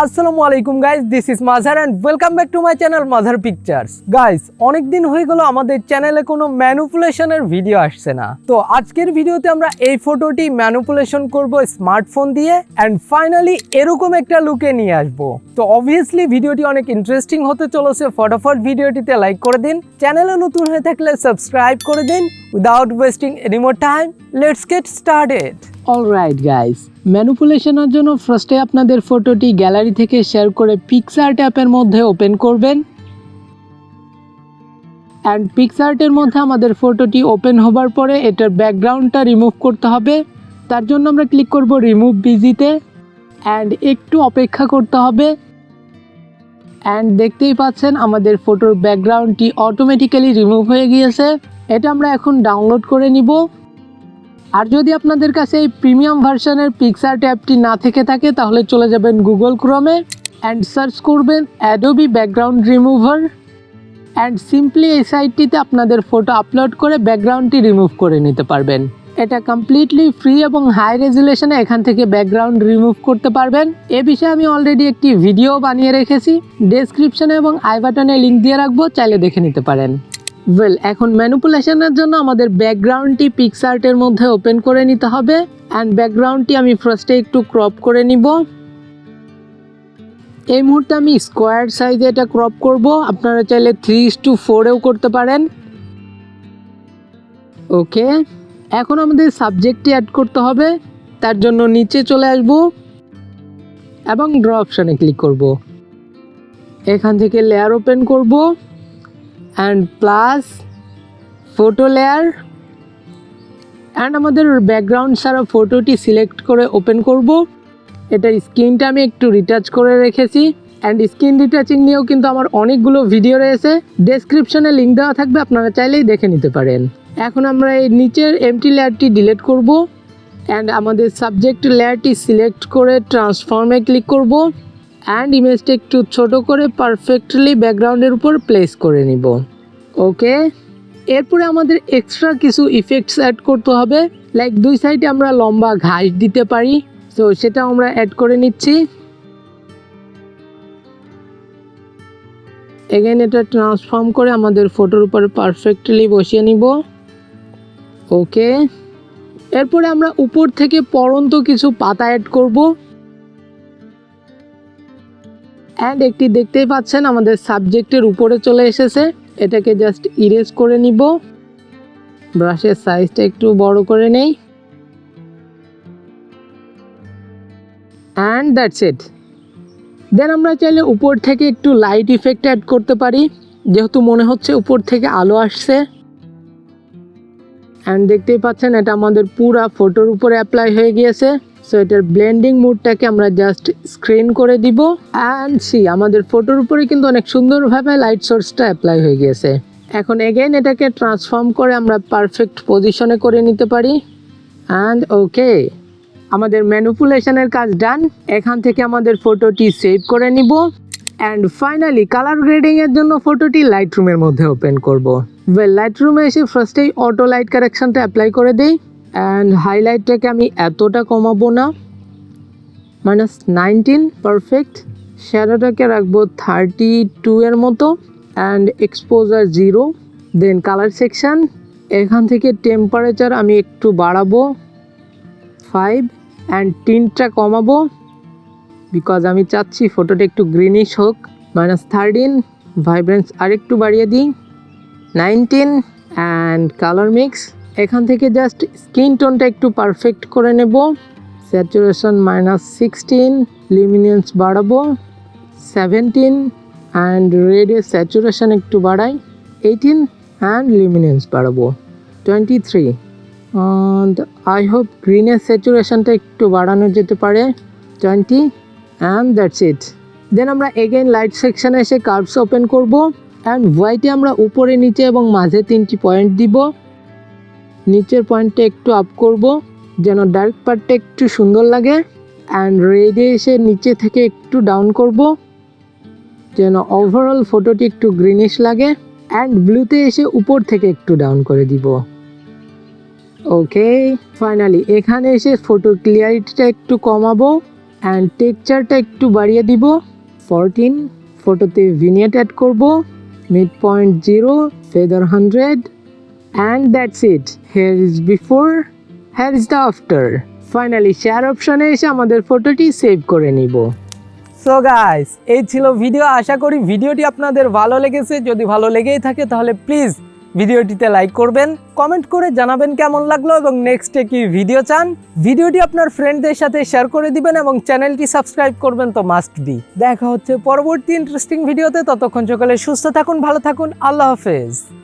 আসসালামু আলাইকুম guys, this is মাঝার and welcome back to my channel মাঝার pictures. Guys, অনেক দিন হয়ে গেল আমাদের চ্যানেলে কোনো ম্যানুপুলেশনের ভিডিও আসছে না। তো আজকের ভিডিওতে আমরা এই ফটোটি ম্যানুপুলেশন করব স্মার্টফোন দিয়ে অ্যান্ড ফাইনালি এরকম একটা লুকে নিয়ে আসবো। তো অবভিয়াসলি ভিডিওটি অনেক ইন্টারেস্টিং হতে চলেছে। ফটাফট ভিডিওটিতে লাইক করে দিন, চ্যানেলে নতুন হয়ে থাকলে সাবস্ক্রাইব করে দিন। Without wasting any more time, let's get started. Alright guys, ম্যানুপুলেশনের জন্য ফার্স্টে আপনাদের ফটোটি গ্যালারি থেকে শেয়ার করে পিক্সআর্ট অ্যাপের মধ্যে ওপেন করবেন অ্যান্ড পিক্সআর্টের মধ্যে আমাদের ফটোটি ওপেন হবার পরে এটার ব্যাকগ্রাউন্ডটা রিমুভ করতে হবে। তার জন্য আমরা ক্লিক করব রিমুভ বিজিতে অ্যান্ড একটু অপেক্ষা করতে হবে। অ্যান্ড দেখতেই পাচ্ছেন আমাদের ফটোর ব্যাকগ্রাউন্ডটি অটোমেটিক্যালি রিমুভ হয়ে গিয়েছে। এটা আমরা এখন ডাউনলোড করে নিব। আর যদি আপনাদের কাছে এই প্রিমিয়াম ভার্সনের পিক্সআর্ট অ্যাপটি না থেকে থাকে তাহলে চলে যাবেন গুগল ক্রোমে অ্যান্ড সার্চ করবেন Adobe background remover and simply এই সাইটটিতে আপনাদের ফটো আপলোড করে ব্যাকগ্রাউন্ডটি রিমুভ করে নিতে পারবেন। এটা কমপ্লিটলি ফ্রি এবং হাই রেজুলেশনে এখান থেকে ব্যাকগ্রাউন্ড রিমুভ করতে পারবেন। এ বিষয়ে আমি অলরেডি একটি ভিডিও বানিয়ে রেখেছি, ডেসক্রিপশনে এবং আই বাটনে লিঙ্ক দিয়ে রাখবো, চাইলে দেখে নিতে পারেন। ওয়েল, এখন ম্যানুপুলেশনের জন্য আমাদের ব্যাকগ্রাউন্ডটি পিক্সআর্টের মধ্যে ওপেন করে নিতে হবে অ্যান্ড ব্যাকগ্রাউন্ডটি আমি ফার্স্টে একটু ক্রপ করে নিব। এই মুহূর্তে আমি স্কোয়ার সাইজে এটা ক্রপ করব, আপনারা চাইলে 3:4-এও করতে পারেন। ওকে, এখন আমাদের সাবজেক্টটি অ্যাড করতে হবে। তার জন্য নিচে চলে আসব এবং ড্র অপশানে ক্লিক করব। এখান থেকে লেয়ার ওপেন করব and plus photo layer and আমাদের ব্যাকগ্রাউন্ড ছাড়া ফটোটি সিলেক্ট করে ওপেন করব। এটার স্ক্রিনটা আমি একটু রিটাচ করে রেখেছি অ্যান্ড স্ক্রিন রিটাচিং নিয়েও কিন্তু আমার অনেকগুলো ভিডিও রয়েছে, ডেসক্রিপশনে লিঙ্ক দেওয়া থাকবে, আপনারা চাইলেই দেখে নিতে পারেন। এখন আমরা এই নিচের এমটি লেয়ারটি ডিলিট করব অ্যান্ড আমাদের সাবজেক্ট লেয়ারটি সিলেক্ট করে ট্রান্সফর্মে ক্লিক করব অ্যান্ড ইমেজটা একটু ছোট করে পারফেক্টলি ব্যাকগ্রাউন্ডের উপর প্লেস করে নিব। ওকে, এরপরে আমাদের এক্সট্রা কিছু ইফেক্টস অ্যাড করতে হবে, লাইক দুই সাইডে আমরা লম্বা ঘাস দিতে পারি, তো সেটা আমরা অ্যাড করে নিচ্ছি। এগেন এটা ট্রান্সফর্ম করে আমাদের ফটোর উপরে পারফেক্টলি বসিয়ে নিব। ওকে, এরপরে আমরা উপর থেকে পড়ন্ত কিছু পাতা অ্যাড করব অ্যান্ড একটি দেখতেই পাচ্ছেন আমাদের সাবজেক্টের উপরে চলে এসেছে। এটাকে জাস্ট ইরেজ করে নিব, ব্রাশের সাইজটা একটু বড় করে নেই অ্যান্ড দ্যাটস ইট। দেন আমরা চাইলে উপর থেকে একটু লাইট ইফেক্ট অ্যাড করতে পারি, যেহেতু মনে হচ্ছে উপর থেকে আলো আসছে। অ্যান্ড দেখতেই পাচ্ছেন এটা আমাদের পুরা ফটোর উপরে অ্যাপ্লাই হয়ে গিয়েছে। সো এটার ব্লেন্ডিং মুডটাকে আমরা জাস্ট স্ক্রিন করে দিব অ্যান্ড সি আমাদের ফটোর উপরে কিন্তু অনেক সুন্দরভাবে লাইট সোর্সটা অ্যাপ্লাই হয়ে গিয়েছে। এখন এগেইন এটাকে ট্রান্সফর্ম করে আমরা পারফেক্ট পজিশনে করে নিতে পারি অ্যান্ড ওকে, আমাদের ম্যানুপুলেশনের কাজ ডান। এখান থেকে আমাদের ফটোটি সেভ করে নিব অ্যান্ড ফাইনালি কালার গ্রেডিংয়ের জন্য ফটোটি লাইটরুমের মধ্যে ওপেন করব। ওয়েল, লাইটরুমে এসে ফার্স্টেই অটো লাইট কারেকশনটা অ্যাপ্লাই করে দিই অ্যান্ড হাইলাইটটাকে আমি এতটা কমাবো না, -19 পারফেক্ট। শ্যাডোটাকে রাখবো 32 এর মতো and exposure 0। Then colour section, এখান থেকে টেম্পারেচার আমি একটু বাড়াবো 5 অ্যান্ড টিন্টটা কমাবো বিকজ আমি চাচ্ছি ফটোটা একটু গ্রিনিশ হোক, -13। ভাইব্রেন্স আরেকটু বাড়িয়ে দিই 19 অ্যান্ড কালার মিক্স, এখান থেকে জাস্ট স্কিন টোনটা একটু পারফেক্ট করে নেব। স্যাচুরেশন -16, লিমিনেন্স বাড়াবো 17 অ্যান্ড রেডের স্যাচুরেশন একটু বাড়াই 18 অ্যান্ড লিমিনেন্স বাড়াবো 23 অ্যান্ড আই হোপ গ্রিনের স্যাচুরেশনটা একটু বাড়ানো যেতে পারে 20 অ্যান্ড দ্যাটস ইট। দেন আমরা এগেইন লাইট সেকশানে এসে কার্ভস ওপেন করব অ্যান্ড হোয়াইটে আমরা উপরে নিচে এবং মাঝে 3টি পয়েন্ট দিব। নিচের পয়েন্টটা একটু আপ করব যেন ডার্ক পার্টটা একটু সুন্দর লাগে অ্যান্ড রেডে এসে নিচে থেকে একটু ডাউন করব যেন ওভারঅল ফটোটি একটু গ্রিনিশ লাগে অ্যান্ড ব্লুতে এসে উপর থেকে একটু ডাউন করে দিব। ওকে, ফাইনালি এখানে এসে ফটোর ক্লিয়ারিটিটা একটু কমাবো অ্যান্ড টেক্সচারটা একটু বাড়িয়ে দিব 14। ফটোতে ভিনিয়েট অ্যাড করব, mid point 0, feather 100, and that's it. Hair is before, hair is the after. Finally share অপশনে এসে আমাদের ফটোটি সেভ করে নিব। সো গাইস, এই ছিল ভিডিও। আশা করি ভিডিওটি আপনাদের ভালো লেগেছে। যদি ভালো লেগেই থাকে তাহলে প্লিজ ভিডিওটিতে লাইক করবেন, কমেন্ট করে জানাবেন কেমন লাগলো এবং নেক্সটে কি ভিডিও চান। ভিডিওটি আপনার ফ্রেন্ডদের সাথে শেয়ার করে দিবেন এবং চ্যানেলটি সাবস্ক্রাইব করবেন তো মাস্ট বি। দেখা হচ্ছে পরবর্তী ইন্টারেস্টিং ভিডিওতে। ততক্ষণ সকালে সুস্থ থাকুন, ভালো থাকুন, আল্লাহ হাফেজ।